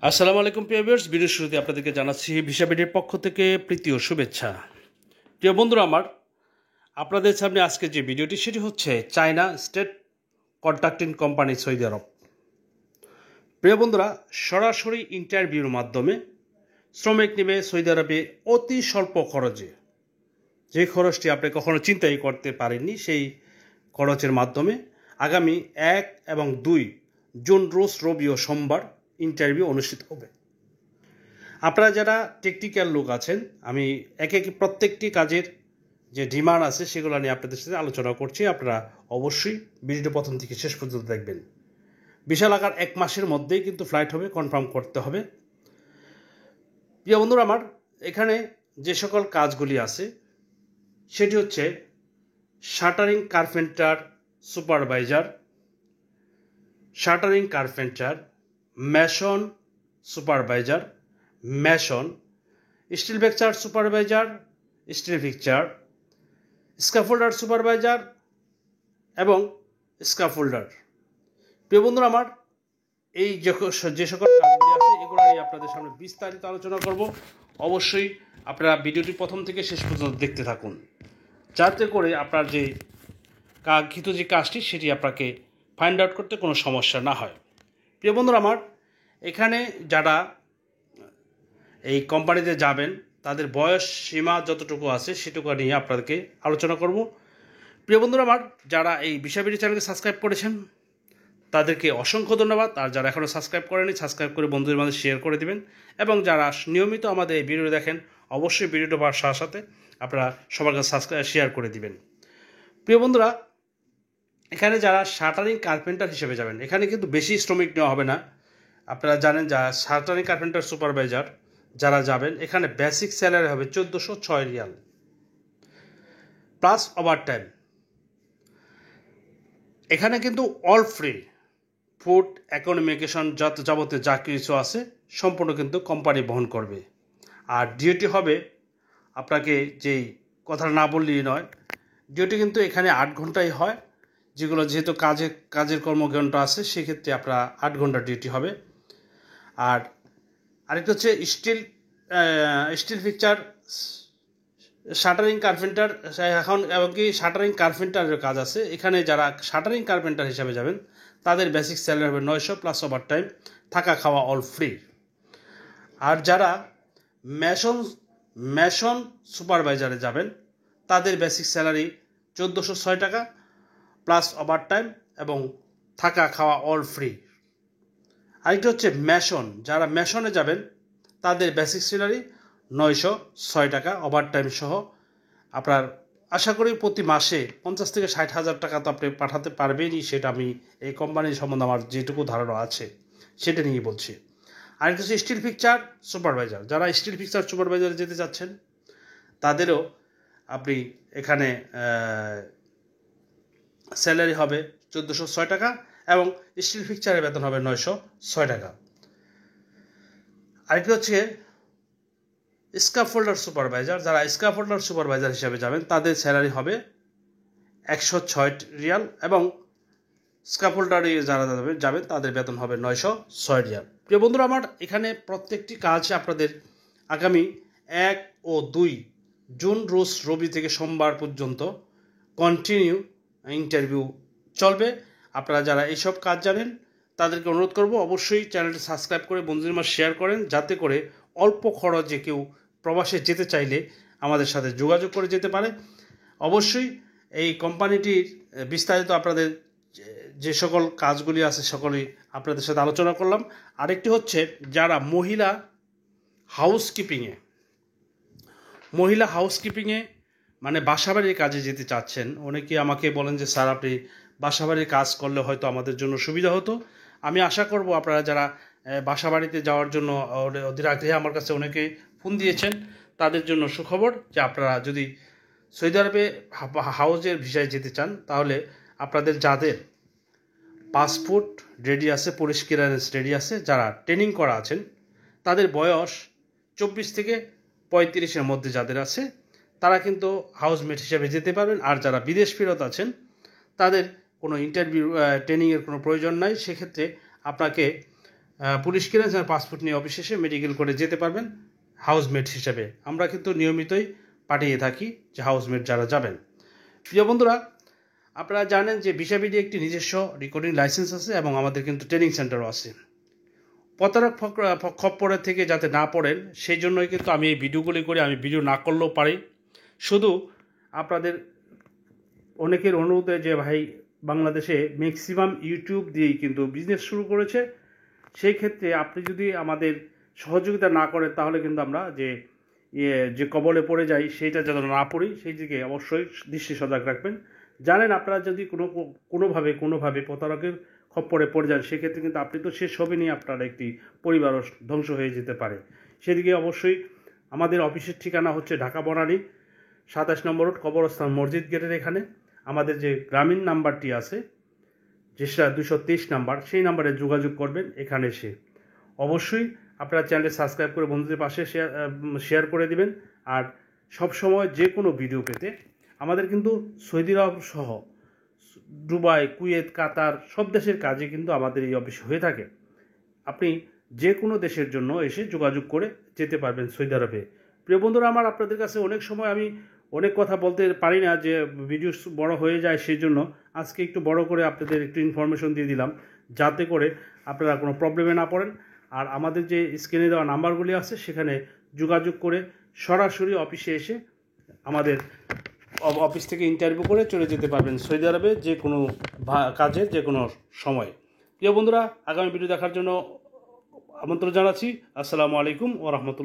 আসসালামু আলাইকুম প্রিয় ভিউয়ার্স, ভিডিওর শুরুতে আপনাদেরকে জানাচ্ছি ভিসা বিডির পক্ষ থেকে প্রীতি ও শুভেচ্ছা। প্রিয় বন্ধুরা আমার, আপনাদের সামনে আজকে যে ভিডিওটি সেটি হচ্ছে China State Contracting Company Saudi Arab. প্রিয় বন্ধুরা, সরাসরি ইন্টারভিউর মাধ্যমে শ্রমিক নেবে সৌদি আরবে অতি স্বল্প খরচে, যে খরচটি আপনি কখনো চিন্তাই করতে পারেননি, সেই খরচের মাধ্যমে আগামী 1 এবং 2 জুন রোজ রবি ও সোমবার ইন্টারভিউ অনুষ্ঠিত হবে। আপনারা যারা টেকনিক্যাল লোক আছেন, আমি একে একে প্রত্যেকটি কাজের যে ডিমান্ড আছে সেগুলো নিয়ে আপনাদের সাথে আলোচনা করছি। আপনারা অবশ্যই ভিডিওটি প্রথম থেকে শেষ পর্যন্ত দেখবেন। বিশাল আকার 1 মাসের মধ্যেই কিন্তু ফ্লাইট হবে, কনফার্ম করতে হবে। প্রিয় বন্ধুরা আমার, এখানে যে সকল কাজগুলি আছে সেটি হচ্ছে shuttering carpenter supervisor, shuttering carpenter, mason supervisor, mason, still fixer supervisor, still fixer, স্ক্যাফোল্ডার supervisor এবং স্ক্যাফোল্ডার। প্রিয় বন্ধুরা আমার, এই যে সকল কাজগুলি আছে এগুলো নিয়ে আপনাদের সামনে বিস্তারিত আলোচনা করব। অবশ্যই আপনারা ভিডিওটি প্রথম থেকে শেষ পর্যন্ত দেখতে থাকুন, যাতে করে আপনার যে কাঙ্ক্ষিত যে কাজটি সেটি আপনাকে ফাইন্ড আউট করতে কোনো সমস্যা না হয়। প্রিয় বন্ধুরা আমার, এখানে যারা এই কোম্পানিতে যাবেন তাদের বয়স সীমা যতটুকু আছে সেটুকু নিয়ে আপনাদেরকে আলোচনা করব। প্রিয় বন্ধুরা আমার, যারা এই ভিসা বিডি চ্যানেলকে সাবস্ক্রাইব করেছেন তাদেরকে অসংখ্য ধন্যবাদ। আর যারা এখনও সাবস্ক্রাইব করেনি, সাবস্ক্রাইব করে বন্ধুদের মাঝে শেয়ার করে দিবেন। এবং যারা নিয়মিত আমাদের এই ভিডিও দেখেন, অবশ্যই ভিডিওটা পাওয়ার সাথে সাথে আপনারা সবার কাছে সাবস্ক্রাইব শেয়ার করে দিবেন। প্রিয় বন্ধুরা, এখানে যারা শাটারিং কার্পেন্টার হিসেবে যাবেন, এখানে কিন্তু বেশি শ্রমিক নেওয়া হবে না। আপনারা জানেন যা শাটারিং কার্পেন্টার সুপারভাইজার যারা যাবেন, এখানে বেসিক স্যালারি হবে 1406 রিয়াল প্লাস ওভারটাইম। এখানে কিন্তু অল ফ্রি, ফুড, অ্যাকোমোডেশন, যাবতীয় যা কিছু আছে সম্পূর্ণ কিন্তু কোম্পানি বহন করবে। আর ডিউটি হবে, আপনাকে যেই কথাটা না বললেই নয়, ডিউটি কিন্তু এখানে 8 ঘন্টাই হয়, যেগুলো যেহেতু কাজের কর্মঘণ্টা আছে সেক্ষেত্রে আপনার 8 ঘন্টা ডিউটি হবে। আর আরেকটা হচ্ছে স্টিল ফিক্সার, শাটারিং কার্পেন্টার। এখন এমনকি শাটারিং কার্পেন্টারের কাজ আছে। এখানে যারা শাটারিং কার্পেন্টার হিসাবে যাবেন তাদের বেসিক স্যালারি হবে 900 প্লাস ওভারটাইম, থাকা খাওয়া অল ফ্রি। আর যারা মেশন সুপারভাইজারে যাবেন তাদের বেসিক স্যালারি 1406 টাকা প্লাস ওভারটাইম এবং থাকা খাওয়া অল ফ্রি। আরেকটা হচ্ছে মেশন, যারা মেশনে যাবেন তাদের বেসিক স্যালারি 906 টাকা ওভারটাইম সহ। আপনার আশা করি প্রতি মাসে 50 থেকে 60 হাজার টাকা তো আপনি পাঠাতে পারবেনই। সেটা আমি এই কোম্পানির সম্বন্ধে আমার যেটুকু ধারণা আছে সেটা নিয়ে বলছি। আরেকটা হচ্ছে স্টিল ফিক্সার সুপারভাইজার, যারা স্টিল ফিক্সার সুপারভাইজারে যেতে চাচ্ছেন তাদেরও আপনি এখানে স্যালারি হবে 1406 টাকা এবং স্টিল ফিক্সারের বেতন হবে 906 টাকা। আরেকটা হচ্ছে স্ক্যাফোল্ডার সুপারভাইজার, যারা স্ক্যাফোল্ডার সুপারভাইজার হিসাবে যাবেন তাদের স্যালারি হবে 106 রিয়াল এবং স্ক্যাফোল্ডারে যারা যাবেন তাদের বেতন হবে 906 রিয়াল। প্রিয় বন্ধুরা আমার, এখানে প্রত্যেকটি কাজ আপনাদের আগামী 1 ও 2 জুন রোজ রবি থেকে সোমবার পর্যন্ত কন্টিনিউ ইন্টারভিউ চলবে। আপনারা যারা এইসব কাজ জানেন তাদেরকে অনুরোধ করব অবশ্যই চ্যানেলটি সাবস্ক্রাইব করে বন্ধুদের মাঝে শেয়ার করেন, যাতে করে অল্প খরচে কেউ প্রবাসে যেতে চাইলে আমাদের সাথে যোগাযোগ করে যেতে পারে। অবশ্যই এই কোম্পানিটির বিস্তারিত আপনাদের যে সকল কাজগুলি আছে সকলেই আপনাদের সাথে আলোচনা করলাম। আরেকটি হচ্ছে যারা মহিলা হাউসকিপিংয়ে মানে বাসাবাড়ির কাজে যেতে চাচ্ছেন, অনেকে আমাকে বলেন যে স্যার আপনি বাসাবাড়ির কাজ করলে হয়তো আমাদের জন্য সুবিধা হতো। আমি আশা করব আপনারা যারা বাসাবাড়িতে যাওয়ার জন্য অধীর আগ্রহে আমার কাছে অনেকে ফোন দিয়েছেন, তাদের জন্য সুখবর যে আপনারা যদি সৌদি আরবে হাউজের ভিসায় যেতে চান তাহলে আপনাদের যাদের পাসপোর্ট রেডি আছে, পুলিশ ক্লিয়ারেন্স রেডি আছে, যারা ট্রেনিং করা আছেন, তাদের বয়স 24 থেকে 35-এর মধ্যে যাদের আছে তারা কিন্তু হাউসমেট হিসেবে যেতে পারবেন। আর যারা বিদেশ ফেরত আছেন তাদের কোনো ইন্টারভিউ ট্রেনিংয়ের কোনো প্রয়োজন নাই। সেক্ষেত্রে আপনাকে পুলিশ ক্লিয়ারেন্স আর পাসপোর্ট নিয়ে অফিসে এসে মেডিকেল করে যেতে পারবেন হাউসমেট হিসেবে। আমরা কিন্তু নিয়মিতই পাঠিয়ে থাকি যে হাউসমেট যারা যাবেন। প্রিয় বন্ধুরা, আপনারা জানেন যে ভিসাবিডি একটি নিজস্ব রেকর্ডিং লাইসেন্স আছে এবং আমাদের কিন্তু ট্রেনিং সেন্টারও আছে। প্রতারক খপ্পরের থেকে যাতে না পড়েন সেই জন্যই কিন্তু আমি এই ভিডিওগুলি করি। আমি ভিডিও না করলেও পারি, শুধু আপনাদের অনেকের অনুরোধে যে ভাই বাংলাদেশে ম্যাক্সিমাম ইউটিউব দিয়েই কিন্তু বিজনেস শুরু করেছে, সেই ক্ষেত্রে আপনি যদি আমাদের সহযোগিতা না করেন তাহলে কিন্তু আমরা যে কবলে পড়ে যাই সেইটা যেন না পড়ি, সেই দিকে অবশ্যই দৃষ্টি সজাগ রাখবেন। জানেন আপনারা যদি কোনোভাবে প্রতারকের খপ্পরে পড়ে যান সেক্ষেত্রে কিন্তু আপনি তো শেষ হবে নিয়ে আপনার একটি পরিবারও ধ্বংস হয়ে যেতে পারে। সেদিকে অবশ্যই আমাদের অফিসের ঠিকানা হচ্ছে ঢাকা বনানী 27 নম্বর রোড, কবরস্থান মসজিদ গেটের এখানে। আমাদের যে গ্রামীণ নাম্বারটি আছে যেটা 223 নাম্বার, সেই নাম্বারে যোগাযোগ করবেন এখানে এসে। অবশ্যই আপনারা চ্যানেলটি সাবস্ক্রাইব করে বন্ধুদের পাশে শেয়ার করে দিবেন। আর সব সময় যে কোনো ভিডিও পেতে আমাদের কিন্তু সৌদি আরব সহ দুবাই, কুয়েত, কাতার সব দেশের কাজে কিন্তু আমাদের এই অফিস হয়ে থাকে। আপনি যে কোনো দেশের জন্য এসে যোগাযোগ করে যেতে পারবেন সৌদি আরবে। প্রিয় বন্ধুরা আমার, আপনাদের কাছে অনেক সময় আমি অনেক কথা বলতে পারি না, যে ভিডিও বড় হয়ে যায়, সেই জন্য আজকে একটু বড় করে আপনাদের একটু ইনফরমেশন দিয়ে দিলাম যাতে করে আপনারা কোনো প্রবলেমে না পড়েন। আর আমাদের যে স্ক্রিনে দেওয়া নাম্বারগুলি আছে সেখানে যোগাযোগ করে সরাসরি অফিসে এসে আমাদের অফিস থেকে ইন্টারভিউ করে চলে যেতে পারবেন সৌদি আরবে যে কোনো কাজের যে কোনো সময়। প্রিয় বন্ধুরা, আগামী ভিডিও দেখার জন্য আমন্ত্রণ জানাচ্ছি। আসসালামু আলাইকুম ওয়া রাহমাতুল্লাহ।